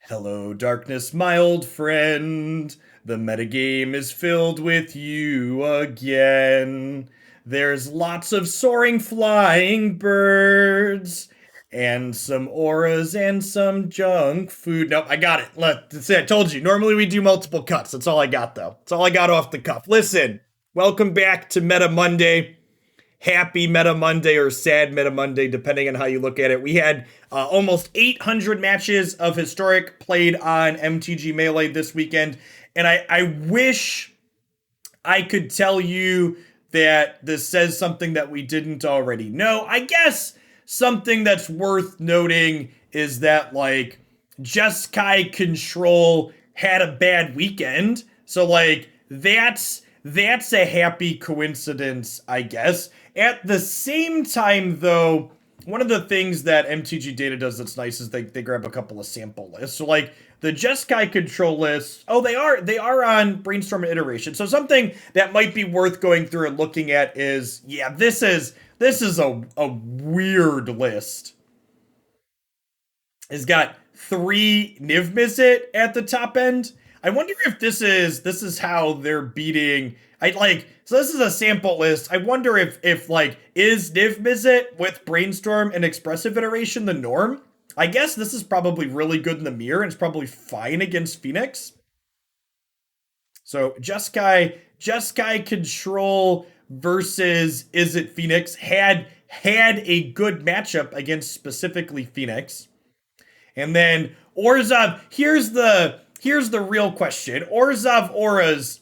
Hello, darkness, my old friend. The metagame is filled with you again. There's lots of soaring flying birds and some auras and some junk food. Nope, I got it. That's it. I told you. Normally we do multiple cuts. That's all I got, though. That's all I got off the cuff. Listen, welcome back to Meta Monday. Happy Meta Monday or sad Meta Monday, depending on how you look at it. We had almost 800 matches of Historic played on MTG Melee this weekend, and I wish I could tell you that this says something that we didn't already know. I guess something that's worth noting is that, like, Jeskai Control had a bad weekend. So, like, that's a happy coincidence, I guess. At the same time, though, one of the things that MTG Data does that's nice is they grab a couple of sample lists. So, like, the Jeskai control lists, oh, they are on Brainstorm and Iteration. So something that might be worth going through and looking at is, yeah, this is a weird list. It's got 3 Niv Mizzet at the top end. I wonder if this is how they're beating. I like, so this is a sample list. I wonder if like, is Niv Mizzet with Brainstorm and Expressive Iteration the norm? I guess this is probably really good in the mirror and it's probably fine against Phoenix. So Jeskai Control versus Is It Phoenix had a good matchup against specifically Phoenix. And then Orzhov, here's the real question. Orzhov Auras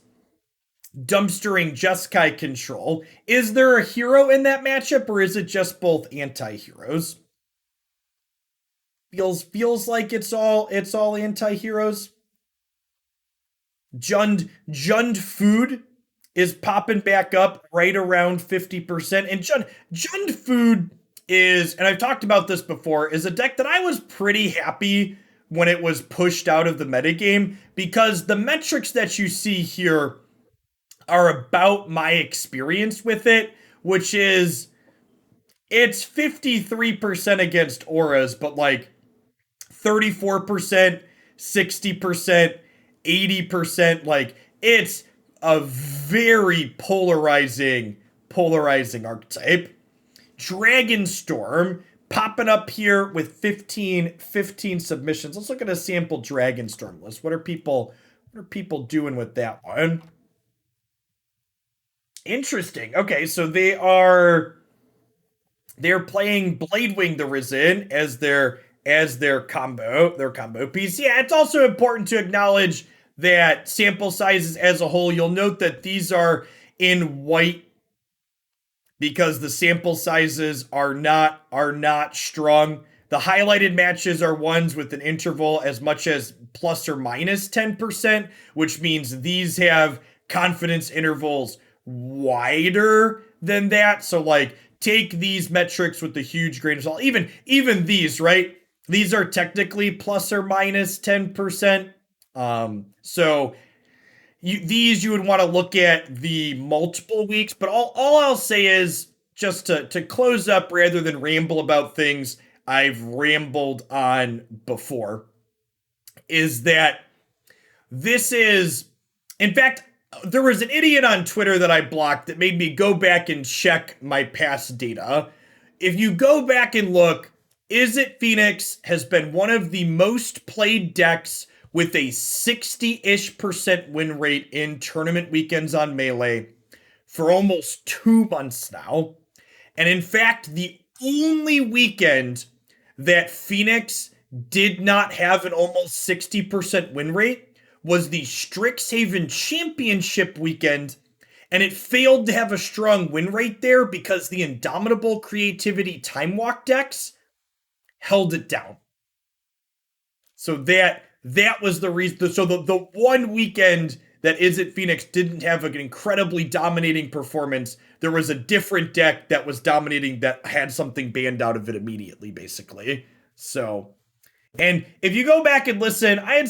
dumpstering Jeskai Control. Is there a hero in that matchup or is it just both anti-heroes? Feels like it's all anti-heroes. Jund Food is popping back up right around 50%. And Jund Food is, and I've talked about this before, is a deck that I was pretty happy when it was pushed out of the metagame because the metrics that you see here are about my experience with it, which is it's 53% against auras, but like 34%, 60%, 80%. Like, it's a very polarizing archetype. Dragonstorm popping up here with 15 submissions. Let's look at a sample Dragonstorm list. What are people doing with that one? Interesting. Okay, so they're playing Bladewing the Risen as their combo piece. Yeah, it's also important to acknowledge that sample sizes as a whole, you'll note that these are in white because the sample sizes are not strong. The highlighted matches are ones with an interval as much as plus or minus 10%, which means these have confidence intervals wider than that. So, like, take these metrics with a huge grain of salt. Even these, right? These are technically plus or minus 10%. So you would want to look at the multiple weeks, but all I'll say is, just to close up rather than ramble about things I've rambled on before, is that this is, in fact, there was an idiot on Twitter that I blocked that made me go back and check my past data. If you go back and look, Is It Phoenix has been one of the most played decks with a 60-ish% win rate in tournament weekends on Melee for almost 2 months now. And in fact, the only weekend that Phoenix did not have an almost 60% win rate was the Strixhaven Championship weekend, and it failed to have a strong win rate there because the Indomitable Creativity Time Walk decks held it down. So that was the reason. So the one weekend that Is It Phoenix didn't have an incredibly dominating performance, there was a different deck that was dominating that had something banned out of it immediately, basically. So, and if you go back and listen, I had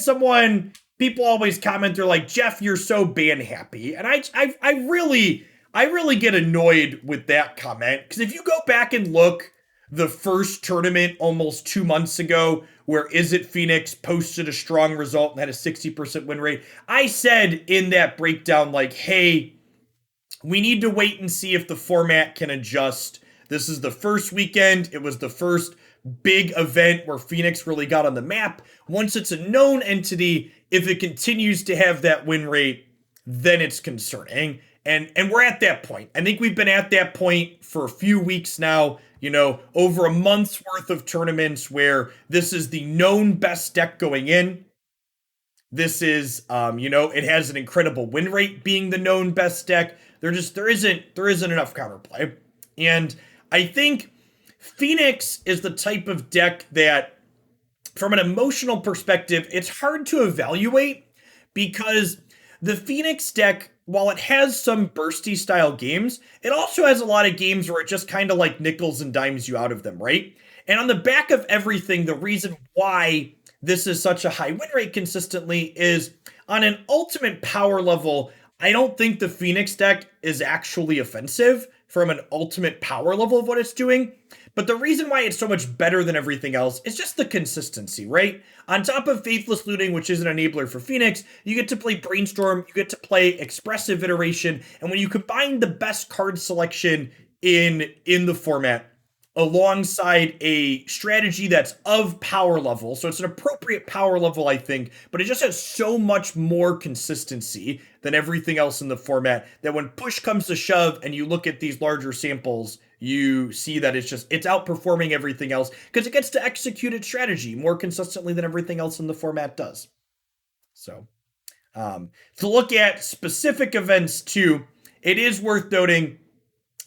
people always comment, they're like, Jeff, you're so ban happy. And I really get annoyed with that comment, because if you go back and look the first tournament almost 2 months ago, where Is It Phoenix posted a strong result and had a 60% win rate. I said in that breakdown, like, hey, we need to wait and see if the format can adjust. This is the first weekend. It was the first big event where Phoenix really got on the map. Once it's a known entity, if it continues to have that win rate, then it's concerning. And we're at that point. I think we've been at that point for a few weeks now, over a month's worth of tournaments where this is the known best deck going in. This is, it has an incredible win rate being the known best deck. There isn't enough counterplay, and I think Phoenix is the type of deck that, from an emotional perspective, it's hard to evaluate because the Phoenix deck, while it has some bursty style games, it also has a lot of games where it just kind of like nickels and dimes you out of them, right? And on the back of everything, the reason why this is such a high win rate consistently is on an ultimate power level. I don't think the Phoenix deck is actually offensive from an ultimate power level of what it's doing. But the reason why it's so much better than everything else is just the consistency, right? On top of Faithless Looting, which is an enabler for Phoenix, you get to play Brainstorm, you get to play Expressive Iteration, and when you combine the best card selection in the format alongside a strategy that's of power level. So it's an appropriate power level, I think, but it just has so much more consistency than everything else in the format that when push comes to shove and you look at these larger samples, you see that it's outperforming everything else because it gets to execute its strategy more consistently than everything else in the format does. So, to look at specific events too, it is worth noting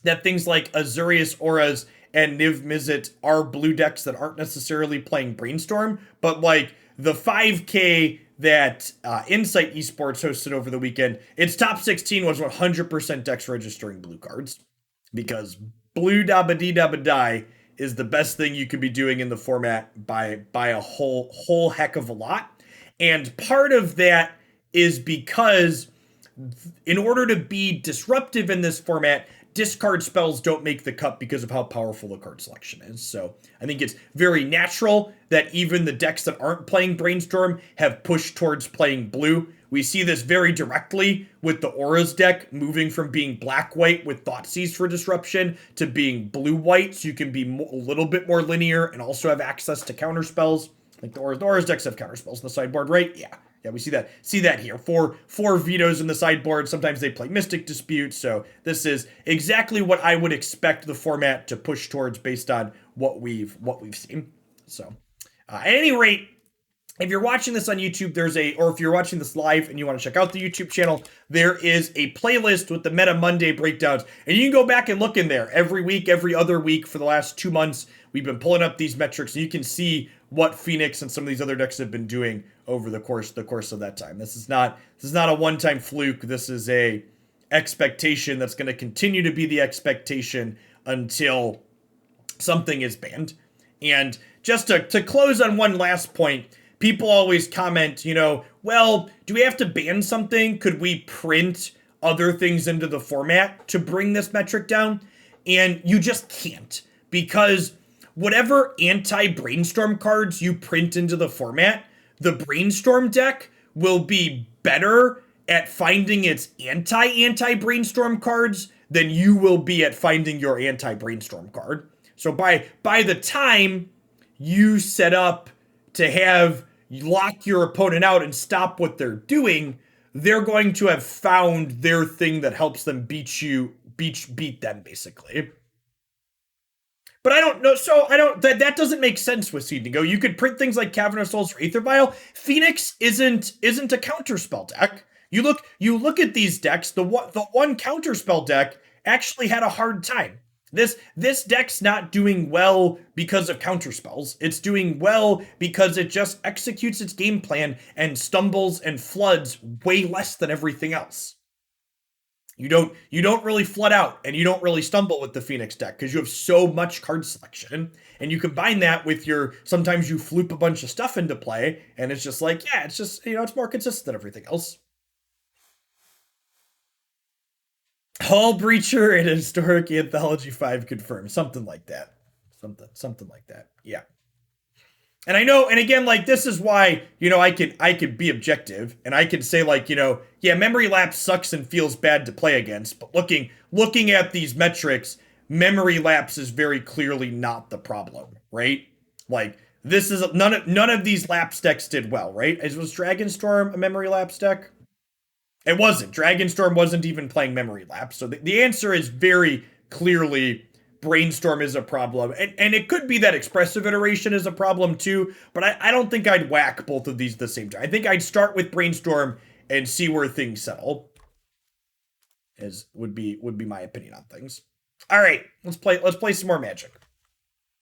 that things like Azurius Auras and Niv Mizzet are blue decks that aren't necessarily playing Brainstorm, but like the 5K that Insight Esports hosted over the weekend, its top 16 was 100% decks registering blue cards because blue dabba dee dabba die is the best thing you could be doing in the format by a whole heck of a lot. And part of that is because in order to be disruptive in this format, discard spells don't make the cut because of how powerful the card selection is. So I think it's very natural that even the decks that aren't playing Brainstorm have pushed towards playing blue. We see this very directly with the Auras deck moving from being black-white with Thoughtseize for disruption to being blue-white, so you can be a little bit more linear and also have access to counter spells. Like the Auras decks have counter spells in the sideboard, right? Yeah, we see that here. Four vetoes in the sideboard. Sometimes they play Mystic Dispute. So this is exactly what I would expect the format to push towards based on what we've seen. So, at any rate, if you're watching this on YouTube, or if you're watching this live and you want to check out the YouTube channel, there is a playlist with the Meta Monday breakdowns, and you can go back and look in there every week, every other week for the last 2 months. We've been pulling up these metrics, and you can see what Phoenix and some of these other decks have been doing over the course of that time. This is not a one-time fluke. This is a expectation that's going to continue to be the expectation until something is banned. And just to close on one last point, people always comment, well, do we have to ban something? Could we print other things into the format to bring this metric down? And you just can't, because whatever anti-Brainstorm cards you print into the format, the Brainstorm deck will be better at finding its anti-Brainstorm cards than you will be at finding your anti-Brainstorm card. So by the time you set up to have lock your opponent out and stop what they're doing, they're going to have found their thing that helps them beat them, basically. But I don't know, that doesn't make sense with Seed to Go. You could print things like Cavernous Souls or Aether Vial. Phoenix isn't a counterspell deck. You look at these decks, the one counterspell deck actually had a hard time. This deck's not doing well because of counterspells. It's doing well because it just executes its game plan and stumbles and floods way less than everything else. You don't really flood out and you don't really stumble with the Phoenix deck because you have so much card selection, and you combine that with sometimes you floop a bunch of stuff into play, and it's just like, it's just, it's more consistent than everything else. Hull Breacher and Historic Anthology 5 confirmed, something like that. Something like that. Yeah. And I know, and again, like this is why, I could be objective and I could say like, yeah, memory lapse sucks and feels bad to play against, but looking at these metrics, memory lapse is very clearly not the problem, right? Like this is none of these lapse decks did well, right? Was Dragonstorm a memory lapse deck? It wasn't. Dragonstorm wasn't even playing memory lapse. So the answer is very clearly Brainstorm is a problem. And it could be that expressive iteration is a problem too, but I don't think I'd whack both of these at the same time. I think I'd start with Brainstorm and see where things settle. Would be my opinion on things. All right, let's play some more Magic.